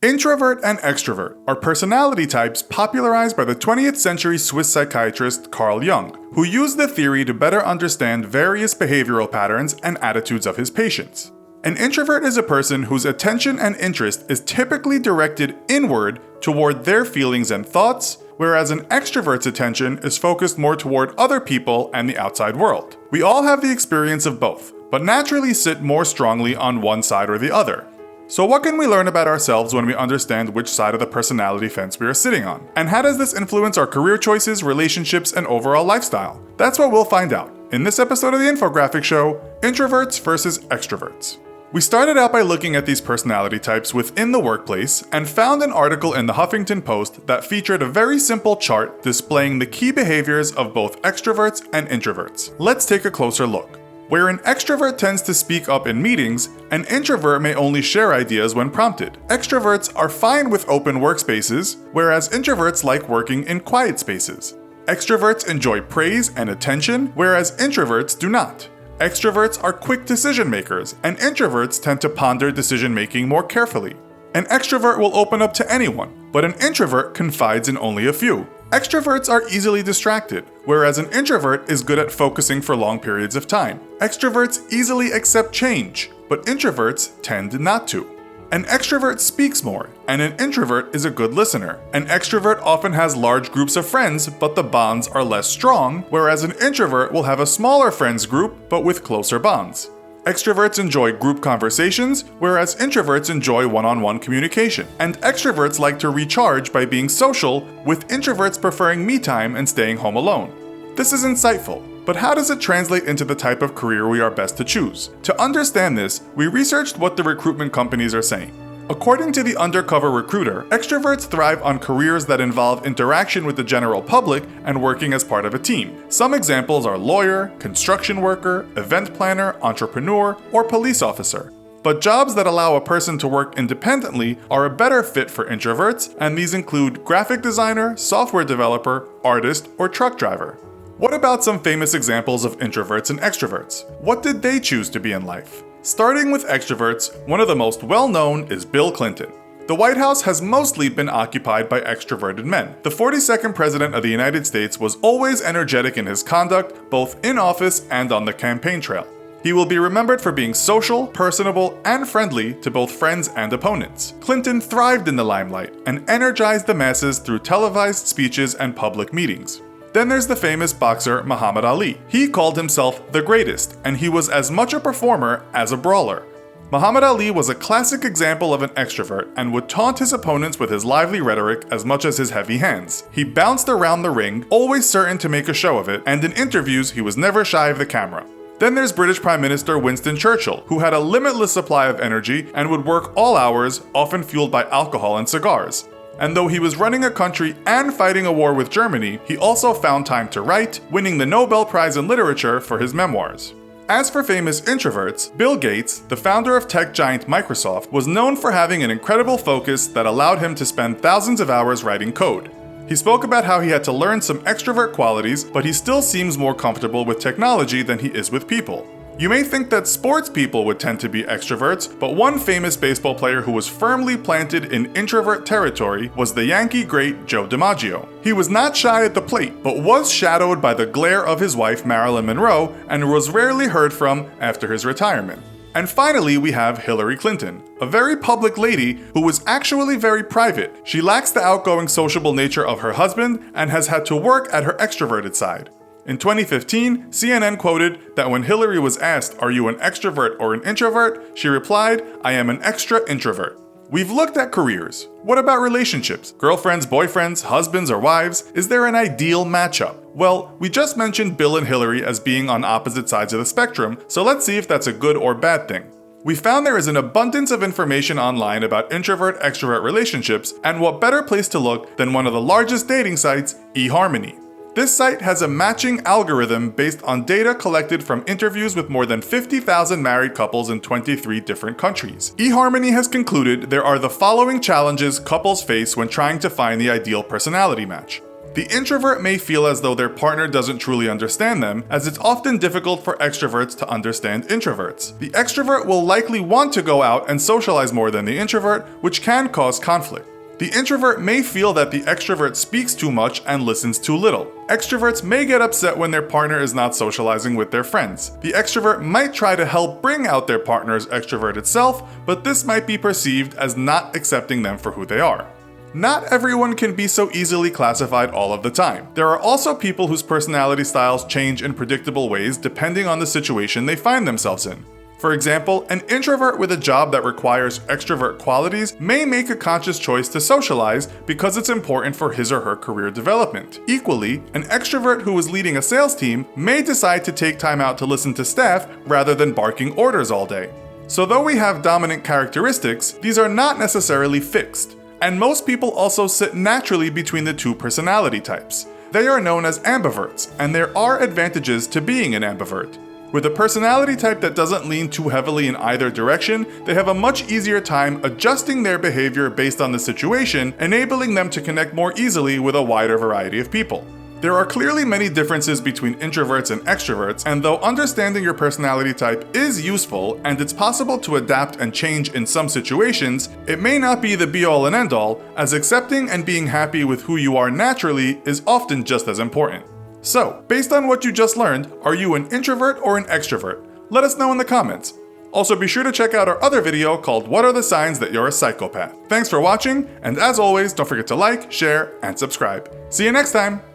Introvert and extrovert are personality types popularized by the 20th century Swiss psychiatrist Carl Jung, who used the theory to better understand various behavioral patterns and attitudes of his patients. An introvert is a person whose attention and interest is typically directed inward toward their feelings and thoughts, whereas an extrovert's attention is focused more toward other people and the outside world. We all have the experience of both, but naturally sit more strongly on one side or the other. So what can we learn about ourselves when we understand which side of the personality fence we are sitting on? And how does this influence our career choices, relationships, and overall lifestyle? That's what we'll find out in this episode of the infographic show, Introverts versus Extroverts. We started out by looking at these personality types within the workplace and found an article in the Huffington Post that featured a very simple chart displaying the key behaviors of both extroverts and introverts. Let's take a closer look. Where an extrovert tends to speak up in meetings, an introvert may only share ideas when prompted. Extroverts are fine with open workspaces, whereas introverts like working in quiet spaces. Extroverts enjoy praise and attention, whereas introverts do not. Extroverts are quick decision makers, and introverts tend to ponder decision making more carefully. An extrovert will open up to anyone, but an introvert confides in only a few. Extroverts are easily distracted, whereas an introvert is good at focusing for long periods of time. Extroverts easily accept change, but introverts tend not to. An extrovert speaks more, and an introvert is a good listener. An extrovert often has large groups of friends, but the bonds are less strong, whereas an introvert will have a smaller friends group, but with closer bonds. Extroverts enjoy group conversations, whereas introverts enjoy one-on-one communication. And extroverts like to recharge by being social, with introverts preferring me time and staying home alone. This is insightful, but how does it translate into the type of career we are best to choose? To understand this, we researched what the recruitment companies are saying. According to the Undercover Recruiter, extroverts thrive on careers that involve interaction with the general public and working as part of a team. Some examples are lawyer, construction worker, event planner, entrepreneur, or police officer. But jobs that allow a person to work independently are a better fit for introverts, and these include graphic designer, software developer, artist, or truck driver. What about some famous examples of introverts and extroverts? What did they choose to be in life? Starting with extroverts, one of the most well-known is Bill Clinton. The White House has mostly been occupied by extroverted men. The 42nd President of the United States was always energetic in his conduct, both in office and on the campaign trail. He will be remembered for being social, personable, and friendly to both friends and opponents. Clinton thrived in the limelight and energized the masses through televised speeches and public meetings. Then there's the famous boxer Muhammad Ali. He called himself the greatest, and he was as much a performer as a brawler. Muhammad Ali was a classic example of an extrovert and would taunt his opponents with his lively rhetoric as much as his heavy hands. He bounced around the ring, always certain to make a show of it, and in interviews he was never shy of the camera. Then there's British Prime Minister Winston Churchill, who had a limitless supply of energy and would work all hours, often fueled by alcohol and cigars. And though he was running a country and fighting a war with Germany, he also found time to write, winning the Nobel Prize in Literature for his memoirs. As for famous introverts, Bill Gates, the founder of tech giant Microsoft, was known for having an incredible focus that allowed him to spend thousands of hours writing code. He spoke about how he had to learn some extrovert qualities, but he still seems more comfortable with technology than he is with people. You may think that sports people would tend to be extroverts, but one famous baseball player who was firmly planted in introvert territory was the Yankee great Joe DiMaggio. He was not shy at the plate, but was shadowed by the glare of his wife Marilyn Monroe and was rarely heard from after his retirement. And finally, we have Hillary Clinton, a very public lady who was actually very private. She lacks the outgoing sociable nature of her husband and has had to work at her extroverted side. In 2015, CNN quoted that when Hillary was asked, "Are you an extrovert or an introvert?" she replied, "I am an extra introvert." We've looked at careers. What about relationships? Girlfriends, boyfriends, husbands, or wives? Is there an ideal matchup? Well, we just mentioned Bill and Hillary as being on opposite sides of the spectrum, so let's see if that's a good or bad thing. We found there is an abundance of information online about introvert-extrovert relationships, and what better place to look than one of the largest dating sites, eHarmony. This site has a matching algorithm based on data collected from interviews with more than 50,000 married couples in 23 different countries. eHarmony has concluded there are the following challenges couples face when trying to find the ideal personality match. The introvert may feel as though their partner doesn't truly understand them, as it's often difficult for extroverts to understand introverts. The extrovert will likely want to go out and socialize more than the introvert, which can cause conflict. The introvert may feel that the extrovert speaks too much and listens too little. Extroverts may get upset when their partner is not socializing with their friends. The extrovert might try to help bring out their partner's extroverted self, but this might be perceived as not accepting them for who they are. Not everyone can be so easily classified all of the time. There are also people whose personality styles change in predictable ways depending on the situation they find themselves in. For example, an introvert with a job that requires extrovert qualities may make a conscious choice to socialize because it's important for his or her career development. Equally, an extrovert who is leading a sales team may decide to take time out to listen to staff rather than barking orders all day. So though we have dominant characteristics, these are not necessarily fixed. And most people also sit naturally between the two personality types. They are known as ambiverts, and there are advantages to being an ambivert. With a personality type that doesn't lean too heavily in either direction, they have a much easier time adjusting their behavior based on the situation, enabling them to connect more easily with a wider variety of people. There are clearly many differences between introverts and extroverts, and though understanding your personality type is useful and it's possible to adapt and change in some situations, it may not be the be-all and end-all, as accepting and being happy with who you are naturally is often just as important. So, based on what you just learned, are you an introvert or an extrovert? Let us know in the comments. Also, be sure to check out our other video called What Are the Signs That You're a Psychopath? Thanks for watching, and as always, don't forget to like, share, and subscribe. See you next time!